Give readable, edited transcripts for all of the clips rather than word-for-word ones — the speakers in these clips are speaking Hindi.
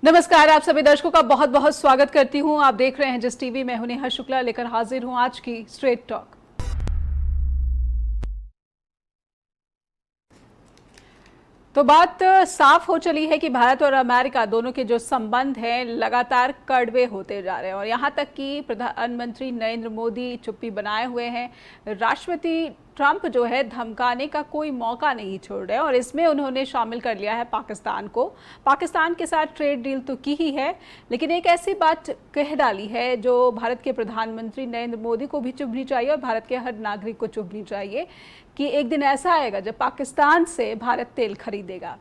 नमस्कार, आप सभी दर्शकों का बहुत बहुत स्वागत करती हूं। आप देख रहे हैं जिस टीवी में हूं नेहा शुक्ला लेकर हाजिर हूं आज की स्ट्रेट टॉक। तो बात साफ हो चली है कि भारत और अमेरिका दोनों के जो संबंध हैं लगातार कड़वे होते जा रहे हैं और यहाँ तक कि प्रधानमंत्री नरेंद्र मोदी चुप्पी बनाए हुए हैं। राष्ट्रपति ट्रंप जो है धमकाने का कोई मौका नहीं छोड़ रहे और इसमें उन्होंने शामिल कर लिया है पाकिस्तान को। पाकिस्तान के साथ ट्रेड डील तो की ही है, लेकिन एक ऐसी बात कह डाली है जो भारत के प्रधानमंत्री नरेंद्र मोदी को भी चुभनी चाहिए और भारत के हर नागरिक को चुभनी चाहिए कि एक दिन ऐसा आएगा जब पाकिस्तान से भारत तेल खरीदेगा।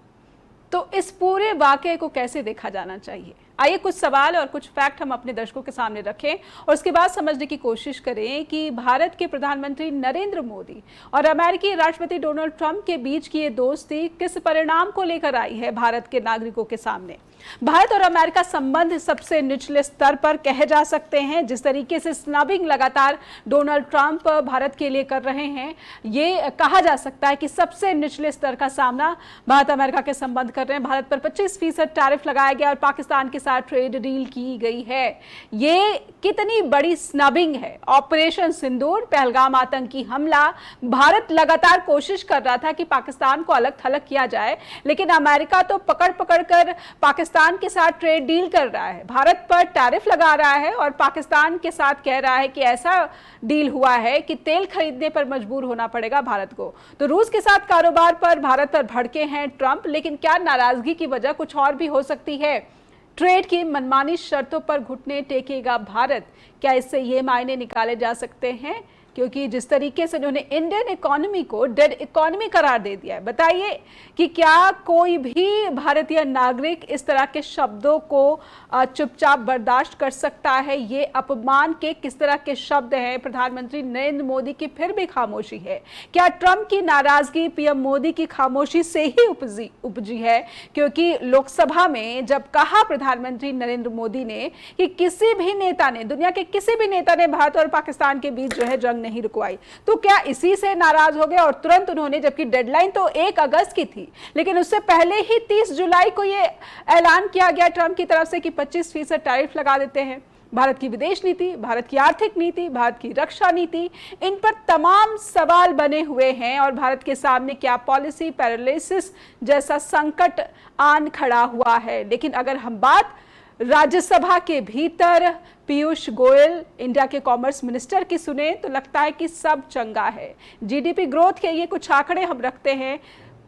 तो इस पूरे वाकये को कैसे देखा जाना चाहिए? आइए कुछ सवाल और कुछ फैक्ट हम अपने दर्शकों के सामने रखें और उसके बाद समझने की कोशिश करें कि भारत के प्रधानमंत्री नरेंद्र मोदी और अमेरिकी राष्ट्रपति डोनाल्ड ट्रंप के बीच की ये दोस्ती किस परिणाम को लेकर आई है भारत के नागरिकों के सामने। भारत और अमेरिका संबंध सबसे निचले स्तर पर कहे जा सकते हैं। जिस तरीके से स्नबिंग लगातार डोनाल्ड ट्रंप भारत के लिए कर रहे हैं, ये कहा जा सकता है कि सबसे निचले स्तर का सामना भारत अमेरिका के संबंध कर रहे हैं। भारत पर 25% टैरिफ लगाया गया और पाकिस्तान के साथ ट्रेड डील की गई है। ये कितनी बड़ी स्नबिंग है। ऑपरेशन सिंदूर, पहलगाम आतंकी हमला, भारत लगातार कोशिश कर रहा था कि पाकिस्तान को अलग थलग किया जाए, लेकिन अमेरिका तो पकड़ पकड़ कर पाकिस्तान के साथ ट्रेड डील कर रहा है, भारत पर टैरिफ लगा रहा है और पाकिस्तान के साथ कह रहा है कि ऐसा डील हुआ है कि तेल खरीदने पर मजबूर होना पड़ेगा भारत को। तो रूस के साथ कारोबार पर भारत पर भड़के हैं ट्रंप, लेकिन क्या नाराजगी की वजह कुछ और भी हो सकती है? ट्रेड की मनमानी शर्तों पर घुटने टेकेगा भारत, क्या इससे ये मायने निकाले जा सकते हैं? क्योंकि जिस तरीके से उन्होंने इंडियन इकोनॉमी को डेड इकोनॉमी करार दे दिया है, बताइए कि क्या कोई भी भारतीय नागरिक इस तरह के शब्दों को चुपचाप बर्दाश्त कर सकता है? ये अपमान के किस तरह के शब्द हैं? प्रधानमंत्री नरेंद्र मोदी की फिर भी खामोशी है। क्या ट्रंप की नाराजगी पीएम मोदी की खामोशी से ही उपजी है? क्योंकि लोकसभा में जब कहा प्रधानमंत्री नरेंद्र मोदी ने कि किसी भी नेता ने, दुनिया के किसी भी नेता ने भारत और पाकिस्तान के बीच जो है जंग नहीं रुकवाई, तो क्या इसी से नाराज हो गए और तुरंत उन्होंने, जबकि डेडलाइन तो 1 अगस्त की थी, लेकिन उससे पहले ही 30 जुलाई को यह ऐलान किया गया ट्रंप की तरफ से कि 25% टैरिफ लगा देते हैं। भारत की विदेश नीति, भारत की आर्थिक नीति, भारत की रक्षा नीति, इन पर तमाम सवाल बने हुए हैं और भारत के सामने क्या पॉलिसी पैरालिसिस जैसा संकट आन खड़ा हुआ है। लेकिन अगर हम बात राज्यसभा के भीतर पीयूष गोयल, इंडिया के कॉमर्स मिनिस्टर की सुने तो लगता है कि सब चंगा है। जीडीपी ग्रोथ के ये कुछ आंकड़े हम रखते हैं,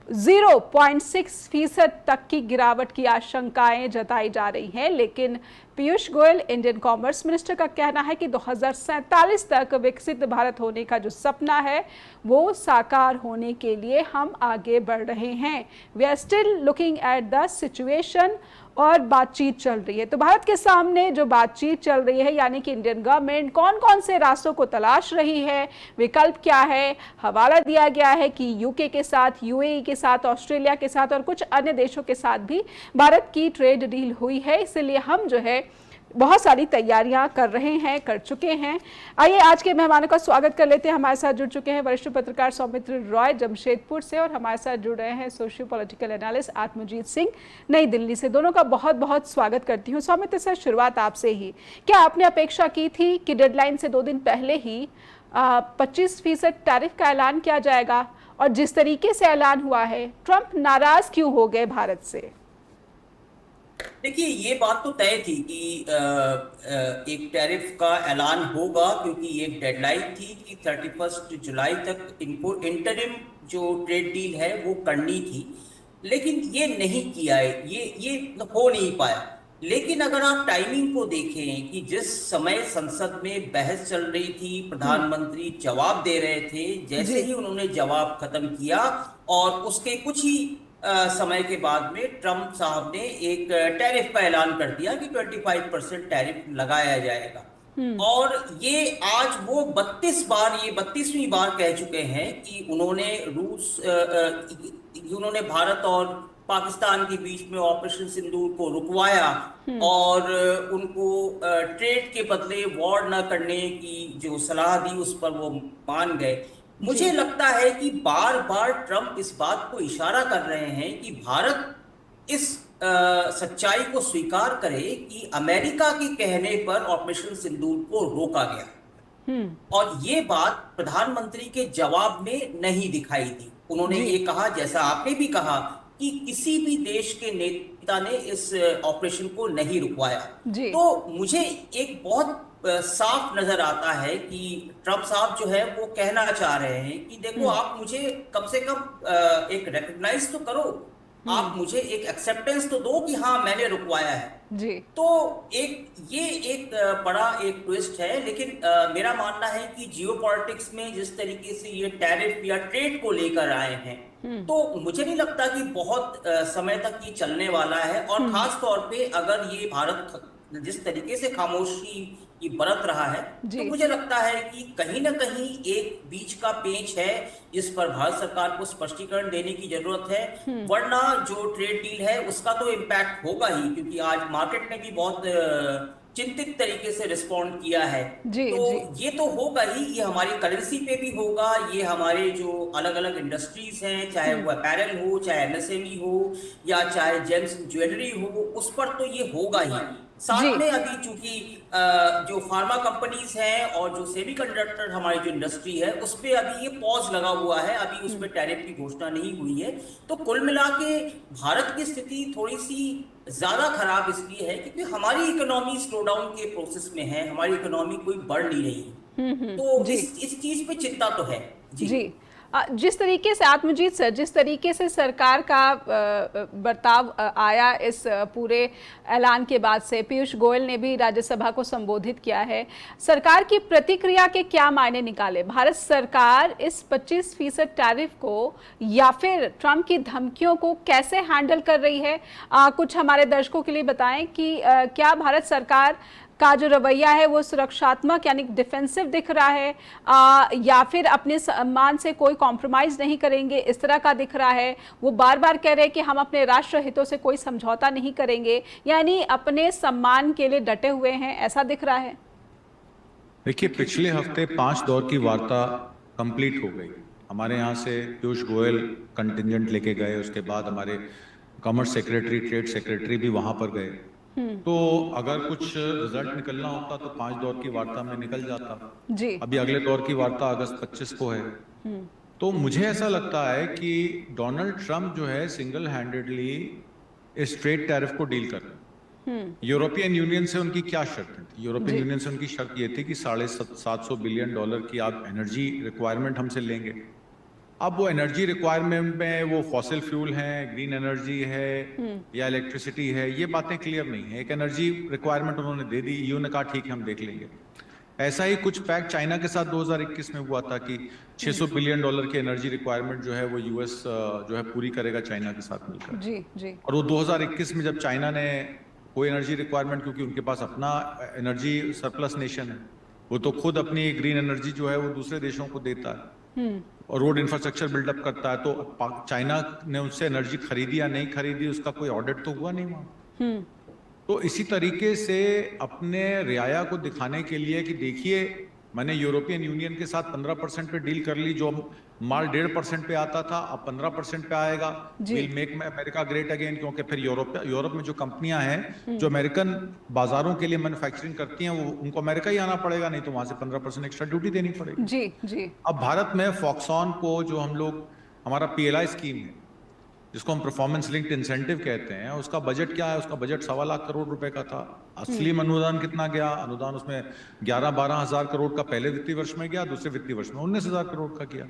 0.6% तक की गिरावट की आशंकाएं जताई जा रही हैं, लेकिन Piyush Goyal, Indian commerce minister, का कहना है कि 2047 तक विकसित भारत होने का जो सपना है वो साकार होने के लिए हम आगे बढ़ रहे हैं। We are still looking at the situation और बातचीत चल रही है। तो भारत के सामने जो बातचीत चल रही है, यानी कि इंडियन गवर्नमेंट कौन कौन से रास्तों को तलाश रही है, विकल्प क्या है, हवाला दिया गया है कि यूके के साथ, यूएई के साथ, ऑस्ट्रेलिया के साथ और कुछ अन्य देशों के साथ भी भारत की ट्रेड डील हुई है। इसलिए हम जो है बहुत सारी तैयारियां कर रहे हैं, कर चुके हैं। आइए आज के मेहमानों का स्वागत कर लेते हैं। हमारे साथ जुड़ चुके हैं वरिष्ठ पत्रकार सौमित्र रॉय जमशेदपुर से और हमारे साथ जुड़ रहे हैं सोशियो पॉलिटिकल एनालिस्ट आत्मजीत सिंह नई दिल्ली से। दोनों का बहुत बहुत स्वागत करती हूँ। सौमित्र सर, शुरुआत आपसे ही, क्या आपने अपेक्षा की थी कि डेडलाइन से 2 दिन पहले ही 25% टैरिफ का ऐलान किया जाएगा? और जिस तरीके से ऐलान हुआ है, ट्रंप नाराज क्यों हो गए भारत से? देखिए, ये बात तो तय थी कि एक टैरिफ का ऐलान होगा, क्योंकि एक डेडलाइन थी कि 31 जुलाई तक इनको इंटरिम जो ट्रेड डील है वो करनी थी, लेकिन ये नहीं किया है, ये हो नहीं पाया। लेकिन अगर आप टाइमिंग को देखें कि जिस समय संसद में बहस चल रही थी, प्रधानमंत्री जवाब दे रहे थे, जैसे ही उन्होंने जवाब खत्म किया और उसके कुछ ही समय के बाद में ट्रंप साहब ने एक टैरिफ का ऐलान कर दिया कि 25% टैरिफ लगाया जाएगा। और ये आज वो 32वीं बार कह चुके हैं कि उन्होंने भारत और पाकिस्तान के बीच में ऑपरेशन सिंदूर को रुकवाया और उनको ट्रेड के बदले वॉर न करने की जो सलाह दी उस पर वो मान गए। मुझे लगता है कि बार बार ट्रंप इस बात को इशारा कर रहे हैं कि भारत इस सच्चाई को स्वीकार करे कि अमेरिका के कहने पर ऑपरेशन सिंदूर को रोका गया। और ये बात प्रधानमंत्री के जवाब में नहीं दिखाई दी। उन्होंने जी ये कहा, जैसा आपने भी कहा, कि किसी भी देश के नेता ने इस ऑपरेशन को नहीं रुकवाया। जी तो मुझे एक बहुत साफ नजर आता है कि ट्रम्प साहब जो है वो कहना चाह रहे हैं कि देखो, आप मुझे कम से कम एक रिकग्नाइज तो करो, आप मुझे एक एक्सेप्टेंस तो दो कि हाँ मैंने रुकवाया है। जी तो ये एक बड़ा एक ट्विस्ट है। लेकिन मेरा मानना है कि जियोपॉलिटिक्स में जिस तरीके से ये टैरिफ या ट्रेड को लेकर आए हैं, तो मुझे नहीं लगता कि बहुत समय तक ये चलने वाला है। और खास तौर पे अगर ये भारत जिस तरीके से खामोशी की बरत रहा है, तो मुझे लगता है कि कहीं ना कहीं एक बीच का पेंच है जिस पर भारत सरकार को स्पष्टीकरण देने की जरूरत है। वरना जो ट्रेड डील है उसका तो इम्पैक्ट होगा ही, क्योंकि आज मार्केट ने भी बहुत चिंतित तरीके से रिस्पॉन्ड किया है। तो ये तो होगा ही, ये हमारी करेंसी पे भी होगा, ये हमारे जो अलग अलग इंडस्ट्रीज हैं, चाहे वो अपैरल हो, चाहे एमएसएमई हो, या चाहे जेम्स ज्वेलरी हो, उस पर तो ये होगा ही। साथ में अभी चूंकि जो फार्मा कंपनीज हैं और जो सेमीकंडक्टर हमारी जो इंडस्ट्री है, उस पर अभी ये पॉज लगा हुआ है, अभी उस पर टैरिफ की घोषणा नहीं हुई है। तो कुल मिला के भारत की स्थिति थोड़ी सी ज्यादा खराब इसलिए है क्योंकि हमारी इकोनॉमी स्लो डाउन के प्रोसेस में है, हमारी इकोनॉमी कोई बढ़ नहीं रही है। तो इस चीज पे चिंता तो है। जी जिस तरीके से आत्मजीत सर, जिस तरीके से सरकार का बर्ताव आया इस पूरे ऐलान के बाद से, पीयूष गोयल ने भी राज्यसभा को संबोधित किया है, सरकार की प्रतिक्रिया के क्या मायने निकाले? भारत सरकार इस 25% टैरिफ को या फिर ट्रम्प की धमकियों को कैसे हैंडल कर रही है? कुछ हमारे दर्शकों के लिए बताएं कि क्या भारत सरकार का जो रवैया है वो सुरक्षात्मक यानी डिफेंसिव दिख रहा है, या फिर अपने सम्मान से कोई कॉम्प्रोमाइज नहीं करेंगे इस तरह का दिख रहा है? वो बार बार कह रहे हैं कि हम अपने राष्ट्र हितों से कोई समझौता नहीं करेंगे, यानी अपने सम्मान के लिए डटे हुए हैं, ऐसा दिख रहा है। देखिए, पिछले हफ्ते 5 दौर की वार्ता कंप्लीट हो गई। हमारे यहाँ से पीयूष गोयल कंटिजेंट लेके गए, उसके बाद हमारे कॉमर्स सेक्रेटरी, ट्रेड सेक्रेटरी भी वहां पर गए। तो अगर कुछ रिजल्ट निकलना होता तो 5 दौर की वार्ता में निकल जाता। जी अभी अगले दौर की वार्ता अगस्त 25 को है। तो मुझे ऐसा लगता है कि डोनाल्ड ट्रंप जो है सिंगल हैंडेडली इस ट्रेड टैरिफ को डील कर रहे हैं। यूरोपियन यूनियन से उनकी क्या शर्त थी? यूरोपियन यूनियन से उनकी शर्त ये थी कि $750 बिलियन की आप एनर्जी रिक्वायरमेंट हमसे लेंगे। अब वो एनर्जी रिक्वायरमेंट में वो फॉसिल फ्यूल है, ग्रीन एनर्जी है या इलेक्ट्रिसिटी है, ये बातें क्लियर नहीं है। एक एनर्जी रिक्वायरमेंट उन्होंने दे दी, यूं ने कहा ठीक है हम देख लेंगे। ऐसा ही कुछ पैक्ट चाइना के साथ 2021 में हुआ था कि $600 बिलियन की एनर्जी रिक्वायरमेंट जो है वो यूएस जो है पूरी करेगा चाइना के साथ मिलकर। जी। और वो 2021 में जब चाइना ने कोई एनर्जी रिक्वायरमेंट, क्योंकि उनके पास अपना एनर्जी सरप्लस नेशन है, वो तो खुद अपनी ग्रीन एनर्जी जो है वो दूसरे देशों को देता है और रोड इंफ्रास्ट्रक्चर बिल्डअप करता है। तो चाइना ने उससे एनर्जी खरीदी या नहीं खरीदी उसका कोई ऑडिट तो हुआ नहीं वहां। तो इसी तरीके से अपने रियाया को दिखाने के लिए कि देखिए मैंने यूरोपियन यूनियन के साथ 15% पे डील कर ली, जो माल 1.5% पे आता था अब 15% पे आएगा। Will make America great again, क्योंकि फिर यूरोप में जो कंपनियां हैं जो अमेरिकन बाजारों के लिए मैन्युफैक्चरिंग करती हैं वो उनको अमेरिका ही आना पड़ेगा, नहीं तो वहां से 15% एक्स्ट्रा ड्यूटी देनी पड़ेगी। जी। अब भारत में फॉक्सॉन को जो हम लोग, हमारा PLI स्कीम है जिसको हम परफॉर्मेंस लिंक्ड इंसेंटिव कहते हैं, उसका बजट क्या है? उसका बजट 1.25 लाख करोड़ रुपए का था। असली अनुदान कितना गया? अनुदान उसमें 11-12 हजार करोड़ का पहले वित्तीय वर्ष में गया, दूसरे वित्तीय वर्ष में 19,000 करोड़ का गया।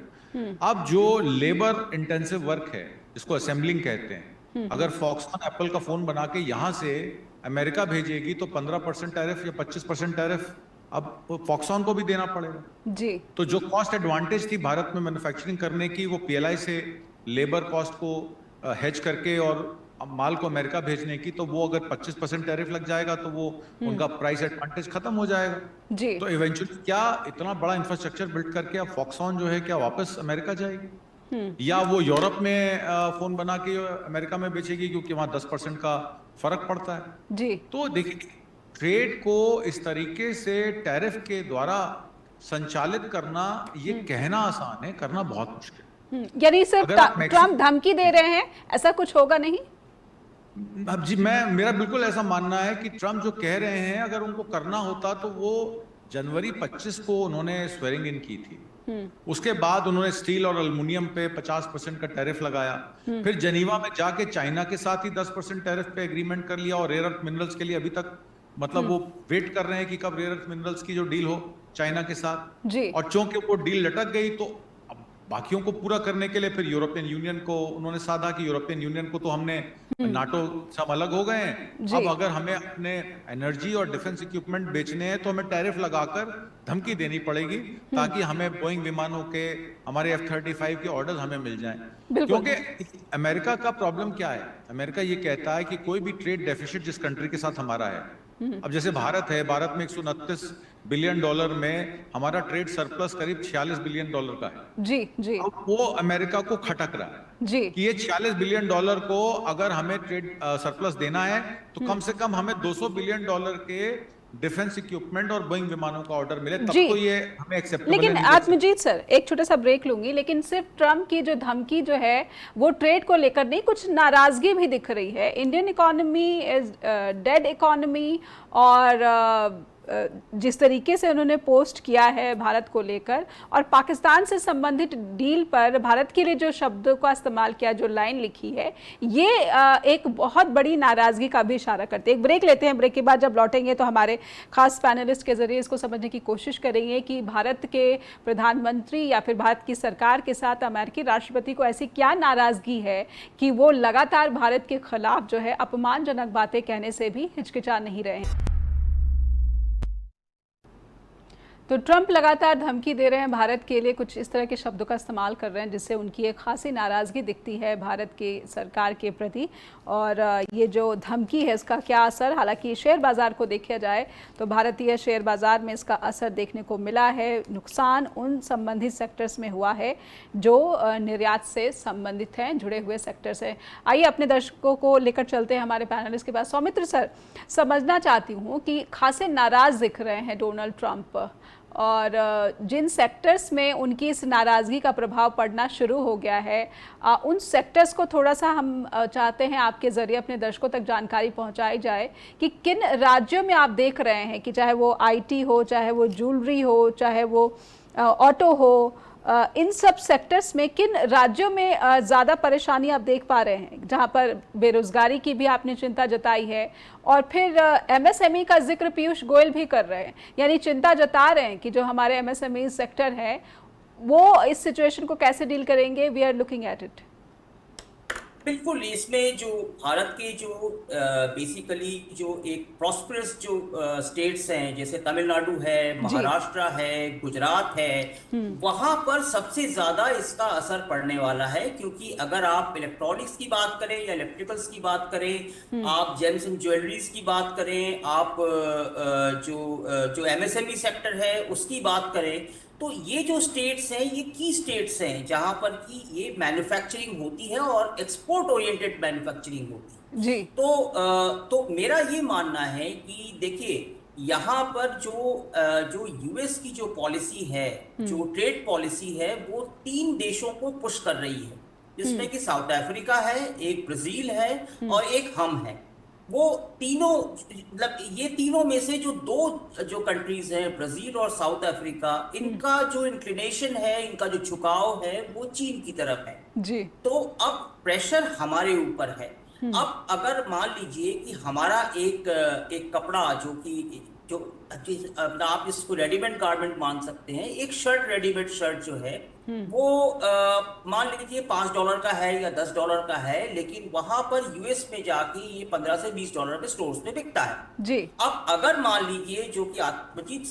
अब जो लेबर इंटेंसिव वर्क है जिसको असेंबलिंग कहते हैं, अगर फॉक्सकॉन एप्पल का फोन बना के यहां से अमेरिका भेजेगी तो 15% टैरिफ या 25% टैरिफ अब फॉक्सॉन को भी देना पड़ेगा। जी। तो जो कॉस्ट एडवांटेज थी भारत में मैन्युफैक्चरिंग करने की, वो PLI से लेबर कॉस्ट को हेज करके और माल को अमेरिका भेजने की, तो वो अगर 25% टैरिफ लग जाएगा तो वो उनका प्राइस एडवांटेज खत्म हो जाएगा। जी। तो इवेंचुअली क्या इतना बड़ा इंफ्रास्ट्रक्चर बिल्ड करके अब फॉक्सॉन जो है क्या वापस अमेरिका जाएगी या वो यूरोप में फोन बना के अमेरिका में बेचेगी, क्योंकि वहां 10% का फर्क पड़ता है। जी। तो देखिए, ट्रेड को इस तरीके से टैरिफ के द्वारा संचालित करना, ये कहना आसान है, करना बहुत मुश्किल। यानी सिर्फ ट्रम्प धमकी दे रहे हैं, ऐसा कुछ होगा नहीं? अब जी मेरा बिल्कुल ऐसा मानना है कि ट्रम्प जो कह रहे हैं अगर उनको करना होता तो वो जनवरी 25 को उन्होंने स्वेरिंग इन की थी। उसके बाद उन्होंने स्टील और एल्युमिनियम पे 50% का टैरिफ लगाया। फिर जनीवा में जाके चाइना के साथ ही 10% टैरिफ पे एग्रीमेंट कर लिया और रेयर अर्थ मिनरल्स के लिए अभी तक मतलब वो वेट कर रहे हैं कि कब रेयर अर्थ मिनरल्स की जो डील हो चाइना के साथ। जी और चूंकि वो डील लटक गई तो अब बाकियों को पूरा करने के लिए फिर यूरोपियन यूनियन को उन्होंने साधा कि यूरोपियन यूनियन को तो हमने नाटो से हम अलग हो गए हैं, जी अब अगर हमें अपने एनर्जी और डिफेंस इक्विपमेंट बेचने हैं तो हमें टैरिफ लगाकर धमकी देनी पड़ेगी ताकि हमें बोइंग विमानों के हमारे F-35 के ऑर्डर्स हमें मिल जाएं। बिल्कुल। क्योंकि अमेरिका का प्रॉब्लम क्या है, अमेरिका ये कहता है कि कोई भी ट्रेड डेफिसिट जिस कंट्री के साथ हमारा है, अब जैसे भारत है, भारत में 129 बिलियन डॉलर में हमारा ट्रेड सरप्लस करीब 46 बिलियन डॉलर का है। जी जी अब वो अमेरिका को खटक रहा है जी कि ये 46 बिलियन डॉलर को अगर हमें ट्रेड सरप्लस देना है तो कम से कम हमें 200 बिलियन डॉलर के डिफेंस इक्विपमेंट और बोइंग विमानों का ऑर्डर मिले, तब जी। तो ये हमें एक्सेप्टेबल है। लेकिन नहीं तो आत्मजीत सर, एक छोटा सा ब्रेक लूंगी, लेकिन सिर्फ ट्रम्प की जो धमकी जो है वो ट्रेड को लेकर नहीं, कुछ नाराजगी भी दिख रही है। Indian economy is dead economy, और जिस तरीके से उन्होंने पोस्ट किया है भारत को लेकर और पाकिस्तान से संबंधित डील पर भारत के लिए जो शब्दों का इस्तेमाल किया, जो लाइन लिखी है, ये एक बहुत बड़ी नाराजगी का भी इशारा करते हैं। एक ब्रेक लेते हैं, ब्रेक के बाद जब लौटेंगे तो हमारे खास पैनलिस्ट के जरिए इसको समझने की कोशिश करेंगे कि भारत के प्रधानमंत्री या फिर भारत की सरकार के साथ अमेरिकी राष्ट्रपति को ऐसी क्या नाराजगी है कि वो लगातार भारत के खिलाफ जो है अपमानजनक बातें कहने से भी हिचकिचा नहीं रहे हैं। तो ट्रंप लगातार धमकी दे रहे हैं भारत के लिए, कुछ इस तरह के शब्दों का इस्तेमाल कर रहे हैं जिससे उनकी एक खासी नाराज़गी दिखती है भारत की सरकार के प्रति। और ये जो धमकी है इसका क्या असर, हालांकि शेयर बाज़ार को देखा जाए तो भारतीय शेयर बाज़ार में इसका असर देखने को मिला है। नुकसान उन संबंधित सेक्टर्स में हुआ है जो निर्यात से संबंधित हैं, जुड़े हुए सेक्टर्स हैं। आइए अपने दर्शकों को लेकर चलते हैं हमारे पैनलिस्ट के पास। सौमित्र सर, समझना चाहती हूँ कि खासे नाराज़ दिख रहे हैं डोनाल्ड ट्रंप, और जिन सेक्टर्स में उनकी इस नाराज़गी का प्रभाव पड़ना शुरू हो गया है, उन सेक्टर्स को थोड़ा सा हम चाहते हैं आपके ज़रिए अपने दर्शकों तक जानकारी पहुंचाई जाए कि किन राज्यों में आप देख रहे हैं कि चाहे वो आईटी हो, चाहे वो ज्वेलरी हो, चाहे वो ऑटो हो, इन सब सेक्टर्स में किन राज्यों में ज़्यादा परेशानी आप देख पा रहे हैं, जहां पर बेरोजगारी की भी आपने चिंता जताई है, और फिर एमएसएमई का जिक्र पीयूष गोयल भी कर रहे हैं, यानी चिंता जता रहे हैं कि जो हमारे एमएसएमई सेक्टर है वो इस सिचुएशन को कैसे डील करेंगे। We are looking at it. बिल्कुल, इसमें जो भारत के जो बेसिकली जो एक प्रॉस्परस जो स्टेट्स हैं, जैसे तमिलनाडु है, महाराष्ट्र है, गुजरात है, वहां पर सबसे ज्यादा इसका असर पड़ने वाला है। क्योंकि अगर आप इलेक्ट्रॉनिक्स की बात करें या इलेक्ट्रिकल्स की बात करें, आप जेम्स एंड ज्वेलरीज की बात करें, आप जो एमएसएमई सेक्टर है उसकी बात करें, तो ये जो स्टेट्स हैं ये की स्टेट्स हैं जहां पर कि ये मैन्युफैक्चरिंग होती है और एक्सपोर्ट ओरिएंटेड मैन्युफैक्चरिंग होती है जी। तो मेरा ये मानना है कि देखिए यहाँ पर जो यूएस की जो पॉलिसी है, जो ट्रेड पॉलिसी है, वो 3 देशों को पुश कर रही है, जिसमें कि साउथ अफ्रीका है, एक ब्राजील है और एक हम है। वो तीनों, मतलब ये तीनों में से जो 2 जो कंट्रीज हैं, ब्राजील और साउथ अफ्रीका, इनका जो इंक्लिनेशन है, इनका जो झुकाव है वो चीन की तरफ है जी। तो अब प्रेशर हमारे ऊपर है। अब अगर मान लीजिए कि हमारा एक कपड़ा जो आप इसको रेडीमेड गारमेंट मान सकते हैं, एक शर्ट, रेडीमेड शर्ट जो है वो मान लीजिए $5 का है या $10 का है, लेकिन वहां पर यूएस में जाके ये $15 से $20 के स्टोर्स में बिकता है जी। अब अगर मान लीजिए, जो कि आत्मजीत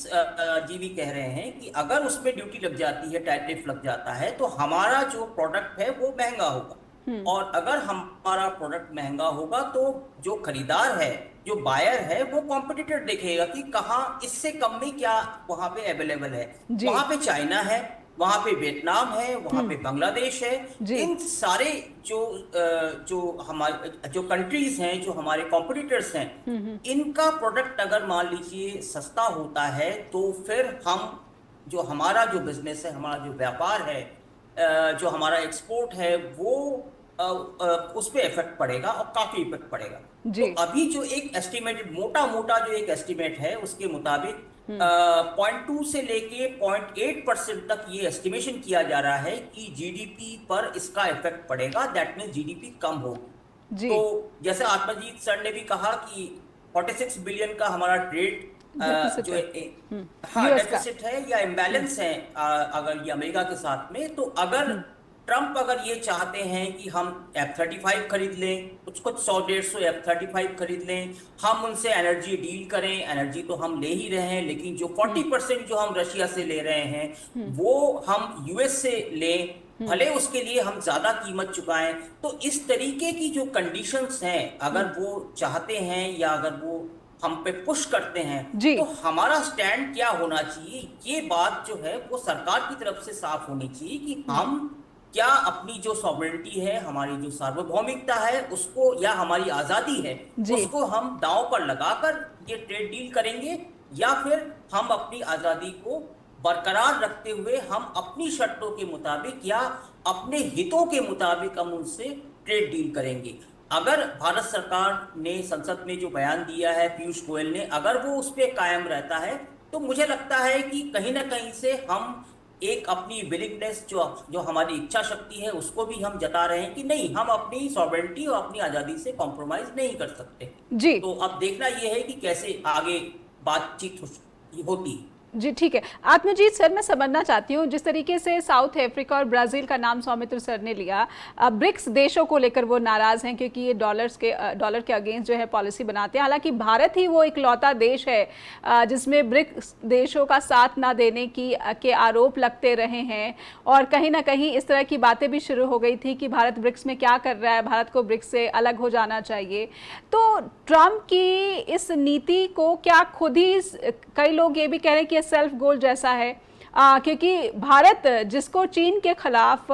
जी भी कह रहे हैं कि अगर उसमें ड्यूटी लग जाती है, टैरिफ लग जाता है, तो हमारा जो प्रोडक्ट है वो महंगा होगा। और अगर हमारा प्रोडक्ट महंगा होगा तो जो खरीदार है, जो बायर है, वो कॉम्पिटिटर देखेगा कि कहाँ इससे कम में क्या वहां पे अवेलेबल है। वहां पे चाइना है, वहां पे वियतनाम है, वहां पे बांग्लादेश है। इन सारे जो हमारे जो कंट्रीज हैं, जो हमारे कॉम्पिटिटर्स हैं, इनका प्रोडक्ट अगर मान लीजिए सस्ता होता है तो फिर जो हमारा जो बिजनेस है, हमारा जो व्यापार है, जो हमारा एक्सपोर्ट है, वो उस पे इफेक्ट पड़ेगा और काफी इफेक्ट पड़ेगा। जी। तो अभी जो एक एस्टिमेटेड मोटा मोटा जो एक एस्टिमेट है उसके मुताबिक 0.2 से लेके 0.8% तक ये एस्टिमेशन किया जा रहा है कि जीडीपी पर इसका इफेक्ट पड़ेगा। दैट मीन जीडीपी कम होगी। जी। तो जैसे आत्मजीत सर ने भी कहा कि 46 बिलियन का हमारा ट्रेड डेफिसिट जो है। हाँ यूएस का। डेफिसिट है या इम्बैलेंस है अगर ये अमेरिका के साथ में। तो अगर ट्रम्प अगर ये चाहते हैं कि हम F-35 खरीद लें, कुछ 100-150 F-35 खरीद लें, हम उनसे एनर्जी डील करें, एनर्जी तो हम ले ही रहे हैं लेकिन जो 40% जो हम रशिया से ले रहे हैं वो हम यूएस से लें, भले उसके लिए हम ज्यादा कीमत चुकाएं। तो इस तरीके की जो कंडीशंस हैं अगर वो चाहते हैं या अगर वो हम पे पुश करते हैं जी। तो हमारा स्टैंड क्या होना चाहिए, ये बात जो है वो सरकार की तरफ से साफ होनी चाहिए कि हम क्या अपनी जो सॉवरेनिटी है, हमारी जो सार्वभौमिकता है उसको या हमारी आजादी है जी। उसको हम दांव पर लगाकर ये ट्रेड डील करेंगे या फिर हम अपनी आजादी को बरकरार रखते हुए हम अपनी शर्तों के मुताबिक या अपने हितों के मुताबिक हम उनसे ट्रेड डील करेंगे। अगर भारत सरकार ने संसद में जो बयान दिया है पीयूष गोयल ने, अगर वो उस पर कायम रहता है तो मुझे लगता है कि कहीं ना कहीं से हम एक अपनी विलिंगनेस जो हमारी इच्छा शक्ति है उसको भी हम जता रहे हैं कि नहीं, हम अपनी सॉवरेनिटी और अपनी आजादी से कॉम्प्रोमाइज नहीं कर सकते। जी। तो अब देखना यह है कि कैसे आगे बातचीत होती है। जी ठीक है। आत्मजीत सर, मैं समझना चाहती हूँ जिस तरीके से साउथ अफ्रीका और ब्राज़ील का नाम सौमित्र सर ने लिया, ब्रिक्स देशों को लेकर वो नाराज़ हैं क्योंकि ये डॉलर के अगेंस्ट जो है पॉलिसी बनाते हैं। हालांकि भारत ही वो इकलौता देश है जिसमें ब्रिक्स देशों का साथ ना देने के आरोप लगते रहे हैं और कहीं ना कहीं इस तरह की बातें भी शुरू हो गई थी कि भारत ब्रिक्स में क्या कर रहा है, भारत को ब्रिक्स से अलग हो जाना चाहिए। तो ट्रम्प की इस नीति को क्या खुद ही, कई लोग ये भी कह रहे हैं कि सेल्फ गोल जैसा है, क्योंकि भारत जिसको चीन के खिलाफ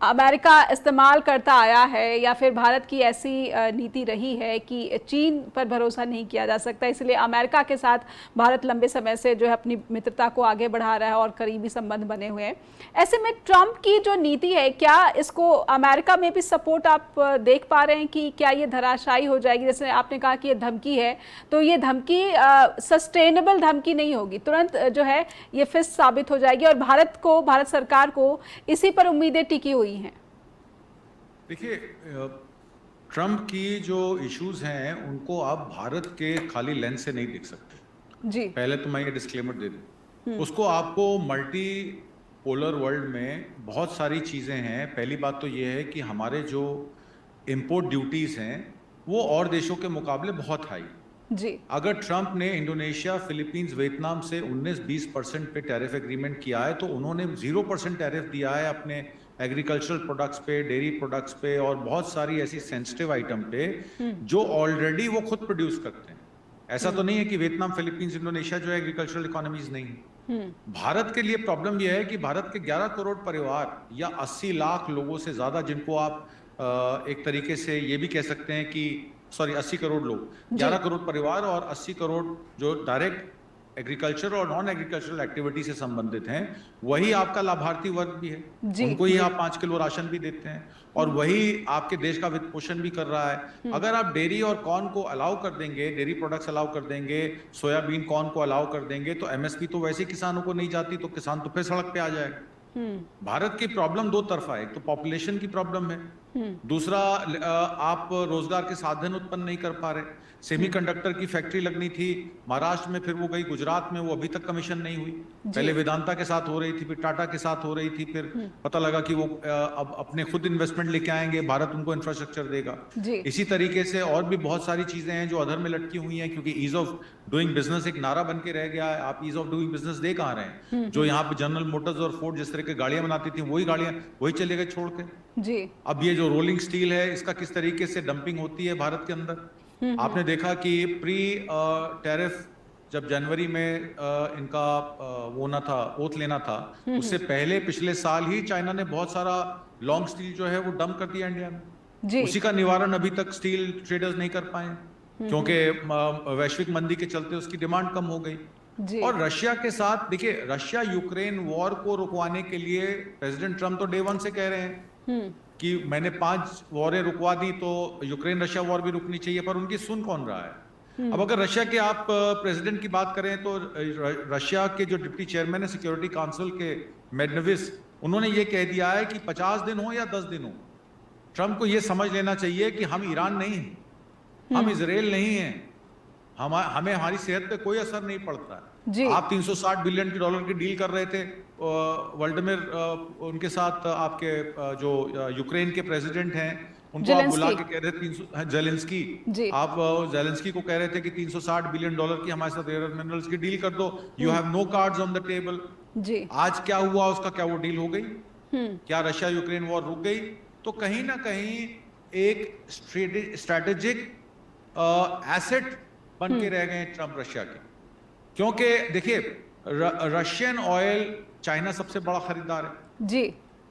अमेरिका इस्तेमाल करता आया है या फिर भारत की ऐसी नीति रही है कि चीन पर भरोसा नहीं किया जा सकता, इसलिए अमेरिका के साथ भारत लंबे समय से जो है अपनी मित्रता को आगे बढ़ा रहा है और करीबी संबंध बने हुए हैं। ऐसे में ट्रम्प की जो नीति है, क्या इसको अमेरिका में भी सपोर्ट आप देख पा रहे हैं कि क्या ये धराशायी हो जाएगी? जैसे आपने कहा कि ये धमकी है, तो ये धमकी सस्टेनेबल धमकी नहीं होगी, तुरंत जो है ये फिस साबित हो जाएगी और भारत सरकार को इसी पर उम्मीदें टिकी हुई हैं। देखिए, ट्रम्प की जो इश्यूज हैं उनको आप भारत के खाली लेंस से नहीं देख सकते। जी। पहले तो मैं ये डिस्क्लेमर दे दूं, उसको आपको मल्टी पोलर वर्ल्ड में बहुत सारी चीजें हैं। पहली बात तो ये है कि हमारे जो इंपोर्ट ड्यूटीज हैं वो और देशों के मुकाबले बहुत हाई। जी। अगर ट्रम्प ने इंडोनेशिया, फिलीपींस, वियतनाम से 19-20% पे टैरिफ एग्रीमेंट किया है तो उन्होंने 0% टैरिफ दिया है अपने एग्रीकल्चरल प्रोडक्ट्स पे, डेयरी प्रोडक्ट्स पे और बहुत सारी ऐसी सेंसिटिव आइटम पे जो ऑलरेडी वो खुद प्रोड्यूस करते हैं। ऐसा तो नहीं है कि वियतनाम, फिलीपींस, इंडोनेशिया जो है एग्रीकल्चरल इकोनॉमीज नहीं है। भारत के लिए प्रॉब्लम यह है कि भारत के 11 करोड़ परिवार या 80 लाख लोगों से ज्यादा, जिनको आप एक तरीके से ये भी कह सकते हैं कि 80 करोड़ लोग, 11 करोड़ परिवार और 80 करोड़ जो डायरेक्ट एग्रीकल्चर और नॉन एग्रीकल्चरल एक्टिविटी से संबंधित हैं, वही आपका लाभार्थी वर्ग भी है। उनको ही आप 5 किलो राशन भी देते हैं और वही आपके देश का वित्त पोषण भी कर रहा है। अगर आप डेयरी और कॉर्न को अलाउ कर देंगे, डेयरी प्रोडक्ट्स अलाउ कर देंगे, सोयाबीन, कॉर्न को अलाउ कर देंगे, तो एमएसपी तो वैसे किसानों को नहीं जाती, तो किसान तो फिर सड़क पे आ जाएगा। भारत की प्रॉब्लम दो तरफा है, एक तो पॉपुलेशन की प्रॉब्लम है, दूसरा आप रोजगार के साधन उत्पन्न नहीं कर पा रहे। सेमीकंडक्टर की फैक्ट्री लगनी थी महाराष्ट्र में, फिर वो गई गुजरात में, वो अभी तक कमीशन नहीं हुई। पहले वेदांता के साथ हो रही थी, फिर टाटा के साथ हो रही थी, फिर पता लगा कि वो अब अपने खुद इन्वेस्टमेंट लेके आएंगे, भारत उनको इंफ्रास्ट्रक्चर देगा। इसी तरीके से और भी बहुत सारी चीजें हैं जो अधर में लटकी हुई हैं, क्योंकि ईज ऑफ डूइंग बिजनेस एक नारा बन के रह गया है। आप ईज ऑफ डूइंग बिजनेस दे कहाँ रहे हैं? जो यहाँ पे जनरल मोटर्स और फोर्ड जिस तरह की गाड़ियां बनाती थी वही गाड़ियां वही चले गए छोड़ के। जी। अब ये जो रोलिंग स्टील है इसका किस तरीके से डंपिंग होती है भारत के अंदर। आपने देखा कि प्री टैरिफ जब जनवरी में इनका वो ना था, ओथ लेना था, उससे पहले पिछले साल ही चाइना ने बहुत सारा लॉन्ग स्टील जो है वो डंप कर दिया इंडिया में। उसी का निवारण अभी तक स्टील ट्रेडर्स नहीं कर पाए क्योंकि वैश्विक मंदी के चलते उसकी डिमांड कम हो गई। और रशिया के साथ देखिए, रशिया यूक्रेन वॉर को रुकवाने के लिए प्रेसिडेंट ट्रम्प तो डे 1 से कह रहे हैं कि मैंने 5 वॉरें रुकवा दी तो यूक्रेन रशिया वॉर भी रुकनी चाहिए, पर उनकी सुन कौन रहा है। अब अगर रशिया के आप प्रेसिडेंट की बात करें तो रशिया के जो डिप्टी चेयरमैन है सिक्योरिटी काउंसिल के, मेडनविस, उन्होंने ये कह दिया है कि 50 दिन हो या 10 दिन हो, ट्रंप को ये समझ लेना चाहिए कि हम ईरान नहीं हैं, हम इजराइल नहीं हैं, हमें हमारी सेहत पे कोई असर नहीं पड़ता है। आप 360 बिलियन की डॉलर की डील कर रहे थे व्लादिमीर उनके साथ, आपके जो यूक्रेन के प्रेसिडेंट हैं उनको आप बुला के कह रहे थे जेलेंस्की, आप जेलेंस्की को कह रहे थे कि 360 बिलियन डॉलर की हमारे साथ रेयर मिनरल्स की डील कर दो, you have no cards on the table. आज क्या हुआ उसका, क्या वो डील हो गई? क्या रशिया यूक्रेन वॉर रुक गई? तो कहीं ना कहीं एक स्ट्रेटेजिक एसेट बन के रह गए ट्रंप रशिया के, क्योंकि देखिए रशियन ऑयल चाइना सबसे बड़ा खरीदार है जी,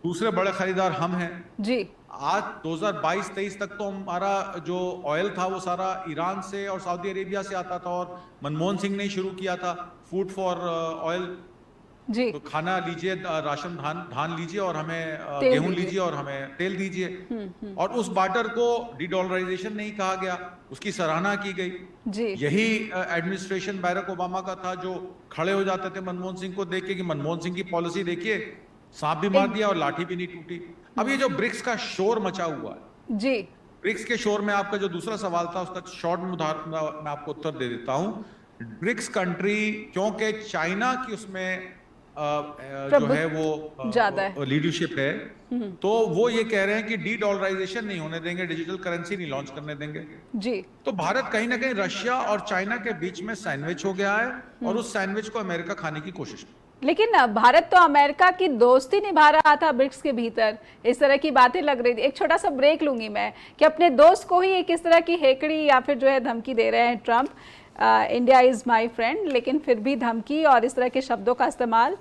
दूसरे बड़े खरीदार हम हैं जी। आज 2022-23 तक तो हमारा जो ऑयल था वो सारा ईरान से और सऊदी अरेबिया से आता था, और मनमोहन सिंह ने शुरू किया था फूड फॉर ऑयल जी, तो खाना लीजिए, राशन धान लीजिए और हमें गेहूं लीजिए और हमें तेल दीजिए, और उस बार्टर को डीडॉलराइजेशन नहीं कहा गया, उसकी सराहना की गई जी। यही एडमिनिस्ट्रेशन बैरक ओबामा का था, जो खड़े हो जाते थे मनमोहन सिंह को देख के कि मनमोहन सिंह की पॉलिसी देखिए, सांप भी मार दिया और लाठी भी नहीं टूटी। अब ये जो ब्रिक्स का शोर मचा हुआ है जी, ब्रिक्स के शोर में आपका जो दूसरा सवाल था उसका शॉर्ट में उदाहरण मैं आपको उत्तर दे देता हूं। ब्रिक्स कंट्री, क्योंकि चाइना की उसमें जो है वो ज्यादा लीडरशिप है, तो वो ये कह रहे हैं कि डी डॉलराइजेशन नहीं होने देंगे, डिजिटल करेंसी नहीं लॉन्च करने देंगे जी। तो भारत कहीं ना कहीं रशिया और चाइना के बीच में सैंडविच हो गया है, और उस सैंडविच को अमेरिका खाने की कोशिश। लेकिन भारत तो अमेरिका की दोस्ती निभा रहा था ब्रिक्स के भीतर, इस तरह की बातें लग रही थी। एक छोटा सा ब्रेक लूंगी मैं कि अपने दोस्त को ही एक इस तरह की हेकड़ी या फिर जो है धमकी दे रहे हैं Trump, India is my friend, लेकिन फिर भी धमकी और इस तरह के शब्दों का इस्तेमाल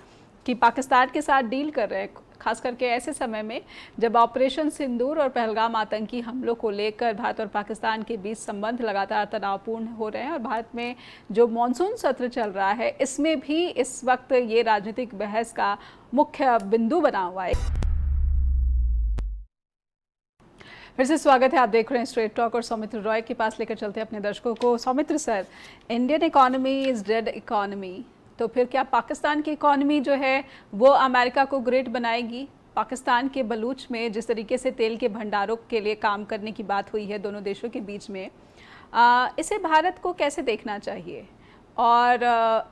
कि पाकिस्तान के साथ डील कर रहे हैं, खास करके ऐसे समय में जब ऑपरेशन सिंदूर और पहलगाम आतंकी हमलों को लेकर भारत और पाकिस्तान के बीच संबंध लगातार तनावपूर्ण हो रहे हैं, और भारत में जो मॉनसून सत्र चल रहा है इसमें भी इस वक्त ये राजनीतिक बहस का मुख्य बिंदु बना हुआ है। फिर से स्वागत है, आप देख रहे हैं स्ट्रेट टॉक, और सौमित्र रॉय के पास लेकर चलते हैं अपने दर्शकों को। Soumitra sir, Indian economy is dead economy, तो फिर क्या पाकिस्तान की इकोनॉमी जो है वो अमेरिका को ग्रेट बनाएगी? पाकिस्तान के बलूच में जिस तरीके से तेल के भंडारों के लिए काम करने की बात हुई है दोनों देशों के बीच में, इसे भारत को कैसे देखना चाहिए? और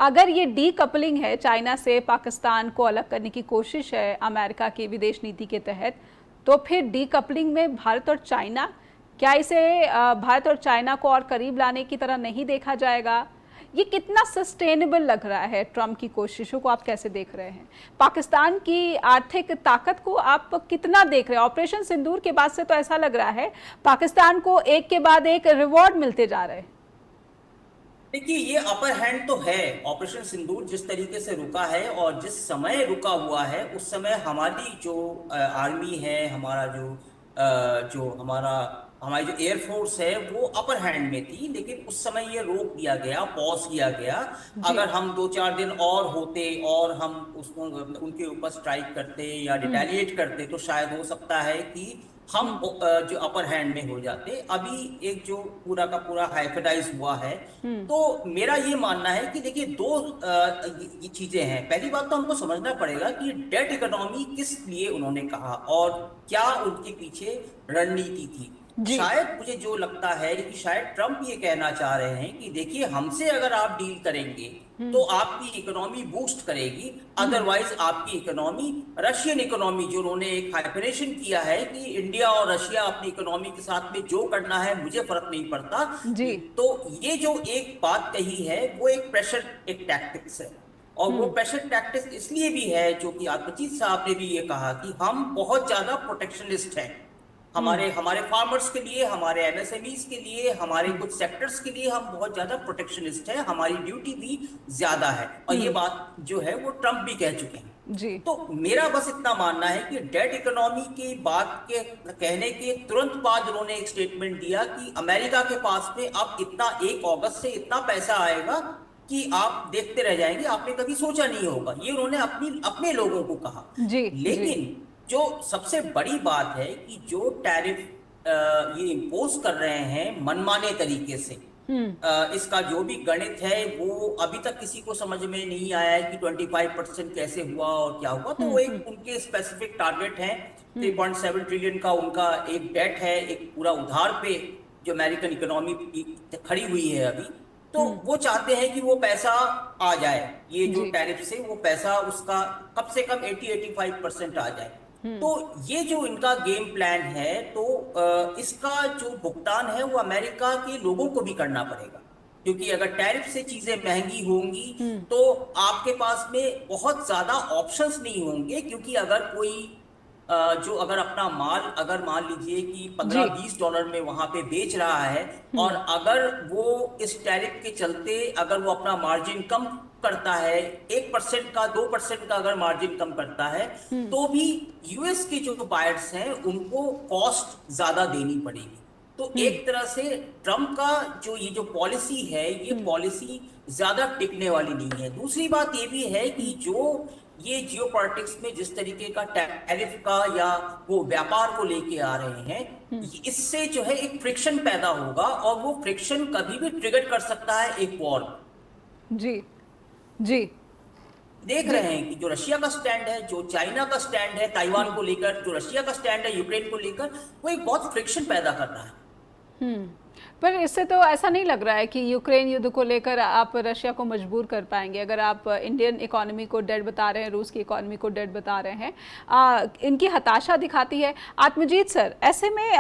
अगर ये डी कपलिंग है, चाइना से पाकिस्तान को अलग करने की कोशिश है अमेरिका की विदेश नीति के तहत, तो फिर डी कपलिंग में भारत और चाइना, क्या इसे भारत और चाइना को और करीब लाने की तरह नहीं देखा जाएगा? ये कितना सस्टेनेबल लग रहा है ट्रंप की कोशिशों को, आप कैसे देख रहे हैं? पाकिस्तान की आर्थिक ताकत को आप कितना देख रहे हैं? ऑपरेशन सिंदूर के बाद से तो ऐसा लग रहा है पाकिस्तान को एक के बाद एक रिवॉर्ड मिलते जा रहे हैं। देखिए, ये अपर हैंड तो है। ऑपरेशन सिंदूर जिस तरीके से रुका है और जिस समय रुका हुआ है, उस समय हमारी जो आर्मी है, हमारा हमारी जो एयरफोर्स है वो अपर हैंड में थी, लेकिन उस समय ये रोक दिया गया, पॉज किया गया। अगर हम 2-4 दिन और होते और हम उसको उनके ऊपर स्ट्राइक करते या रिटेलिएट करते, तो शायद हो सकता है कि हम जो अपर हैंड में हो जाते। अभी एक जो पूरा का पूरा हाइफेटाइज हुआ है, तो मेरा ये मानना है कि देखिए, दो ये चीजें हैं। पहली बात तो हमको समझना पड़ेगा कि डेट इकोनॉमी किस लिए उन्होंने कहा और क्या उनके पीछे रणनीति थी। शायद मुझे जो लगता है कि शायद ट्रंप ये कहना चाह रहे हैं कि देखिए, हमसे अगर आप डील करेंगे तो आपकी इकोनॉमी बूस्ट करेगी, अदरवाइज आपकी इकोनॉमी, रशियन इकोनॉमी, जो उन्होंने एक हाइपरेशन किया है कि इंडिया और रशिया अपनी इकोनॉमी के साथ में जो करना है मुझे फर्क नहीं पड़ता जी। तो ये जो एक बात कही है वो एक प्रेशर, एक टैक्टिक्स है, और वो प्रेशर टैक्टिक्स इसलिए भी है जो कि आतिश साहब ने भी ये कहा कि हम बहुत ज्यादा प्रोटेक्शनिस्ट हैं। हमारे फार्मर्स के लिए, हमारे एमएसएमईज के लिए, हमारे कुछ सेक्टर्स के लिए हम बहुत ज्यादा प्रोटेक्शनिस्ट हैं, हमारी ड्यूटी भी ज्यादा है, और ये बात जो है वो ट्रंप भी कह चुके हैं जी। तो मेरा बस इतना मानना है कि डेट इकोनॉमी की बात के कहने के तुरंत बाद उन्होंने एक स्टेटमेंट दिया कि अमेरिका के पास में अब इतना 1 अगस्त से इतना पैसा आएगा कि आप देखते रह जाएंगे, आपने कभी सोचा नहीं होगा। ये उन्होंने अपने लोगों को कहा जी। लेकिन जो सबसे बड़ी बात है कि जो टैरिफ ये इम्पोज कर रहे हैं मनमाने तरीके से, इसका जो भी गणित है वो अभी तक किसी को समझ में नहीं आया है कि 25% कैसे हुआ और क्या हुआ। तो वो एक उनके स्पेसिफिक टारगेट है, 3.7 ट्रिलियन का उनका एक डेट है, एक पूरा उधार पे जो अमेरिकन इकोनॉमी खड़ी हुई है अभी। तो वो चाहते हैं कि वो पैसा आ जाए, ये जो टैरिफ से वो पैसा उसका कम से कम 80-85% आ जाए। तो ये जो इनका गेम प्लान है, तो इसका जो भुगतान है वो अमेरिका के लोगों को भी करना पड़ेगा, क्योंकि अगर टैरिफ से चीजें महंगी होंगी तो आपके पास में बहुत ज्यादा ऑप्शंस नहीं होंगे। क्योंकि अगर कोई जो अगर अपना माल, अगर मान लीजिए कि $15-20 में वहां पे बेच रहा है, और अगर वो इस टैरिफ के चलते अगर वो अपना मार्जिन कम करता है, 1% का 2% का अगर मार्जिन कम करता है, तो भी यूएस के जो बायर्स हैं उनको कॉस्ट ज्यादा देनी पड़ेगी। तो एक तरह से ट्रम्प का जो पॉलिसी है, ये पॉलिसी ज्यादा टिकने वाली नहीं है। दूसरी बात ये भी है कि जो ये जियोपॉलिटिक्स में जिस तरीके का टैरिफ का या वो व्यापार को लेके आ रहे हैं, इससे जो है एक फ्रिक्शन पैदा होगा, और वो फ्रिक्शन कभी भी ट्रिगर कर सकता है एक वॉर। जी जी, देख रहे हैं कि जो रशिया का स्टैंड है, जो चाइना का स्टैंड है ताइवान को लेकर, जो रशिया का स्टैंड है यूक्रेन को लेकर, वो एक बहुत फ्रिक्शन पैदा कर रहा है। पर इससे तो ऐसा नहीं लग रहा है कि यूक्रेन युद्ध को लेकर आप रशिया को मजबूर कर पाएंगे। अगर आप इंडियन इकोनॉमी को डेड बता रहे हैं, रूस की इकोनॉमी को डेड बता रहे हैं, इनकी हताशा दिखाती है। आत्मजीत सर, ऐसे में